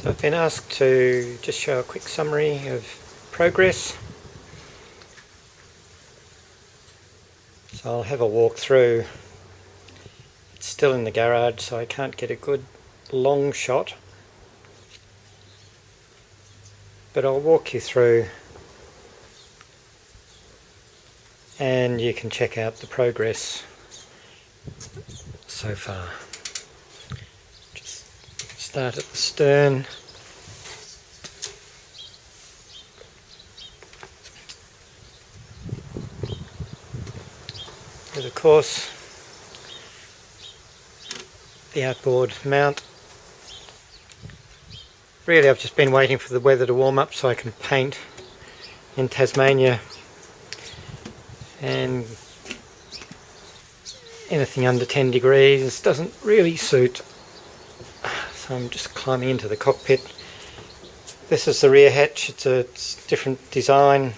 So I've been asked to just show a quick summary of progress. So I'll have a walk through. It's still in the garage, so I can't get a good long shot, but I'll walk you through and you can check out the progress so far. Just start at the stern. With, of course, the outboard mount. Really, I've just been waiting for the weather to warm up so I can paint in Tasmania, and anything under 10 degrees doesn't really suit. So I'm just climbing into the cockpit. This is the rear hatch. It's a different design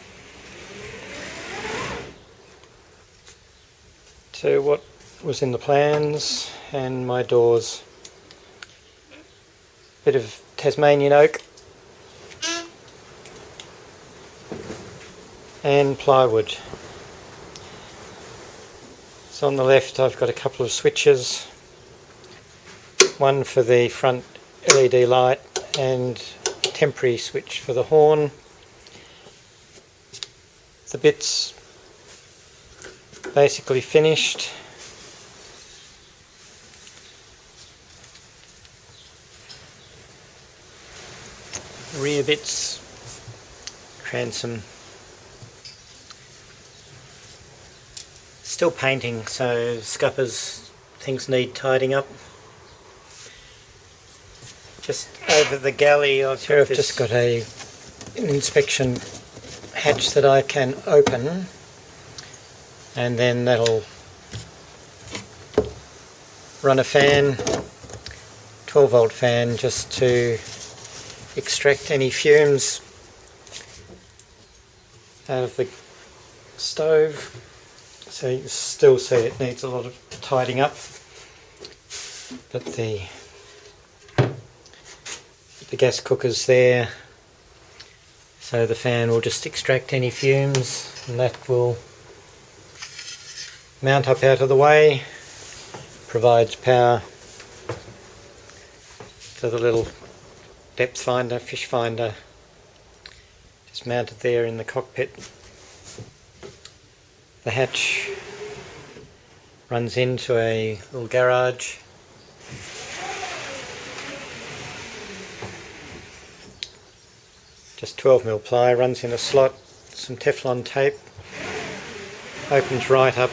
to what was in the plans, and my doors. Bit of Tasmanian oak and plywood. So on the left I've got a couple of switches, one for the front LED light and a temporary switch for the horn. The bit's basically finished. Rear bits, transom. Still painting, so scuppers, things need tidying up. Just over the galley I've just got an inspection hatch that I can open, and then that'll run a fan, 12-volt fan, just to extract any fumes out of the stove. So you can still see it needs a lot of tidying up, but the gas cooker's there, so the fan will just extract any fumes, and that will mount up out of the way, provides power to the little depth finder, fish finder, just mounted there in the cockpit. The hatch runs into a little garage. Just 12mm ply, runs in a slot, some Teflon tape, opens right up,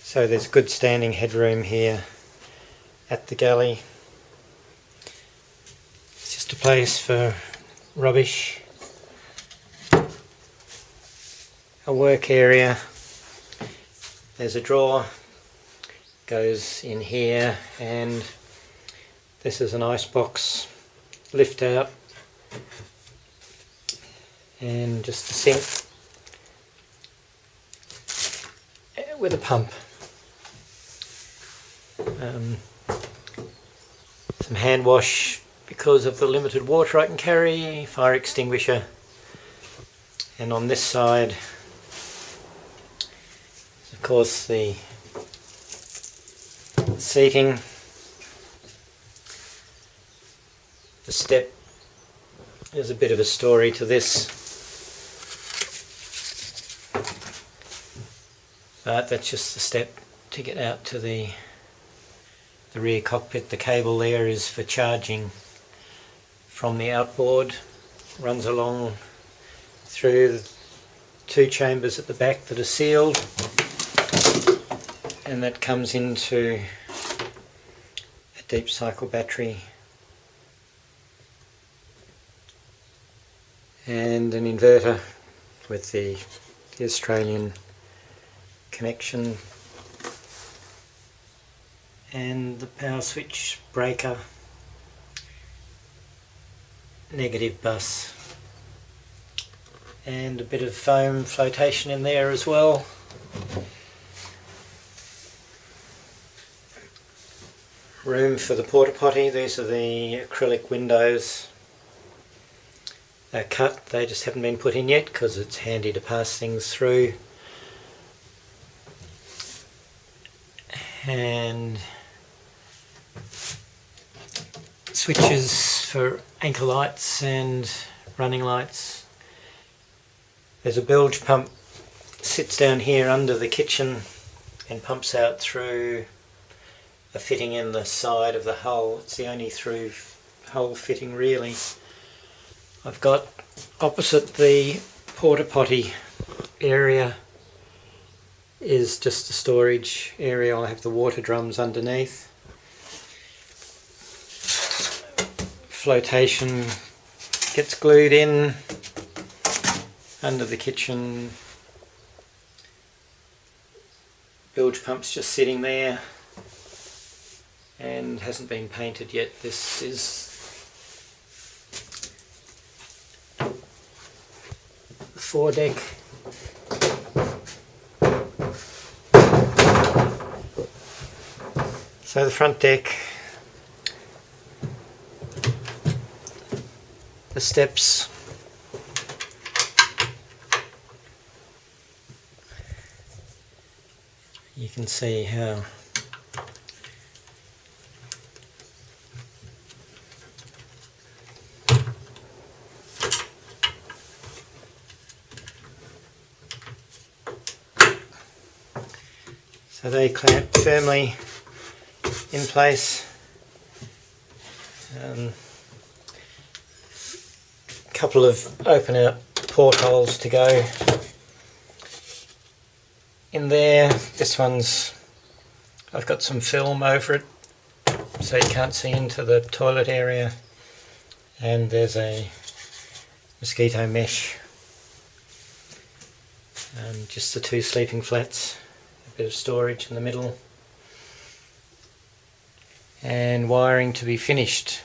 so there's good standing headroom here at the galley. It's just a place for rubbish, a work area. There's a drawer, goes in here, and this is an ice box, lift out, and just a sink with a pump. Some hand wash because of the limited water I can carry, fire extinguisher, and on this side of course the seating, the step. There's a bit of a story to this, but that's just the step to get out to the rear cockpit. The cable there is for charging from the outboard, runs along through the two chambers at the back that are sealed, and that comes into a deep cycle battery and an inverter with the Australian connection, and the power switch breaker, negative bus, and a bit of foam flotation in there as well. room for the porta potty. These are the acrylic windows. They're cut, they just haven't been put in yet because it's handy to pass things through. And switches for anchor lights and running lights. There's a bilge pump, sits down here under the kitchen and pumps out through a fitting in the side of the hull. It's the only through hole fitting really. I've got opposite the porta potty area is just a storage area. I'll have the water drums underneath. Flotation gets glued in under the kitchen. Bilge pump's just sitting there and hasn't been painted yet. This is the foredeck. So the front deck, the steps, you can see how so they clamp firmly in place. Couple of open out portholes to go in there. This one's, I've got some film over it so you can't see into the toilet area, and there's a mosquito mesh, just the two sleeping flats, a bit of storage in the middle, and wiring to be finished.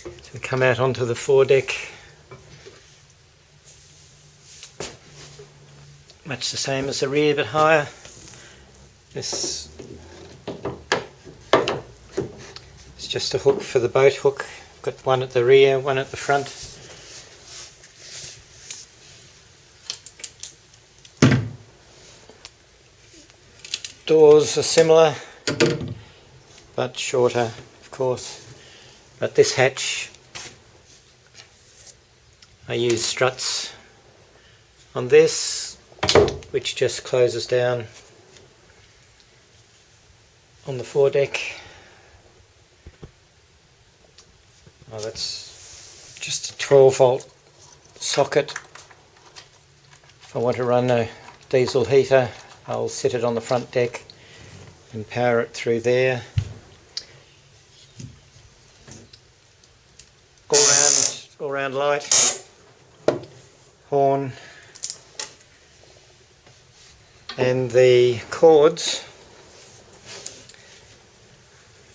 So we come out onto the foredeck, much the same as the rear but higher. This is just a hook for the boat hook. I've got one at the rear, one at the front. Doors are similar but shorter, of course. But this hatch, I use struts on this, which just closes down on the foredeck. Oh, that's just a 12-volt socket. If I want to run a diesel heater, I'll sit it on the front deck and power it through there. All round light, horn, and the cords.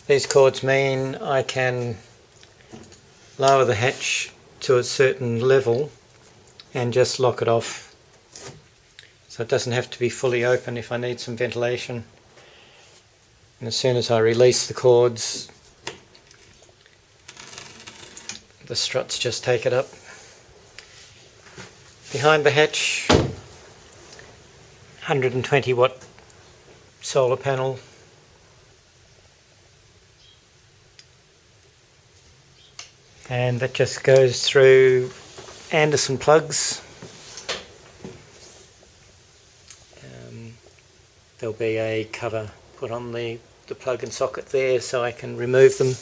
These cords mean I can lower the hatch to a certain level and just lock it off, so it doesn't have to be fully open if I need some ventilation. And as soon as I release the cords, the struts just take it up. Behind the hatch, 120 watt solar panel. And that just goes through Anderson plugs. There'll be a cover put on the plug and socket there so I can remove them.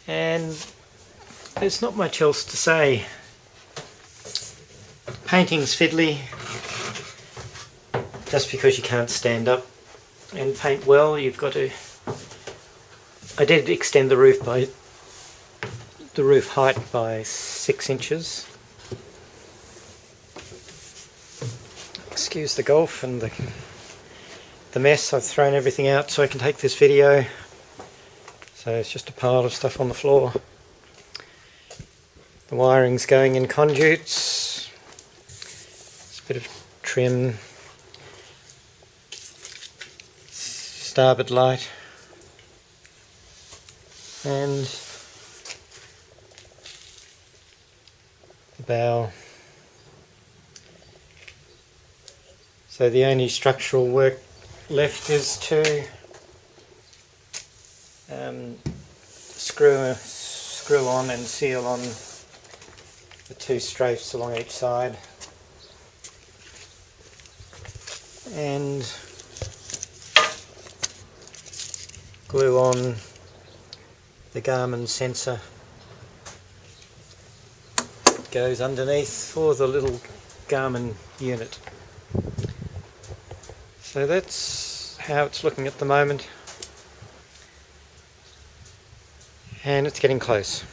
And there's not much else to say. Painting's fiddly. Just because you can't stand up and paint well, you've got to... I did extend the roof height by 6 inches. Excuse the golf and the mess. I've thrown everything out so I can take this video. So it's just a pile of stuff on the floor. The wiring's going in conduits. It's a bit of trim. starboard light, and the bow. So the only structural work left is to screw on and seal on the two strafes along each side, and glue on the Garmin sensor. It goes underneath for the little Garmin unit. So that's how it's looking at the moment, and it's getting close.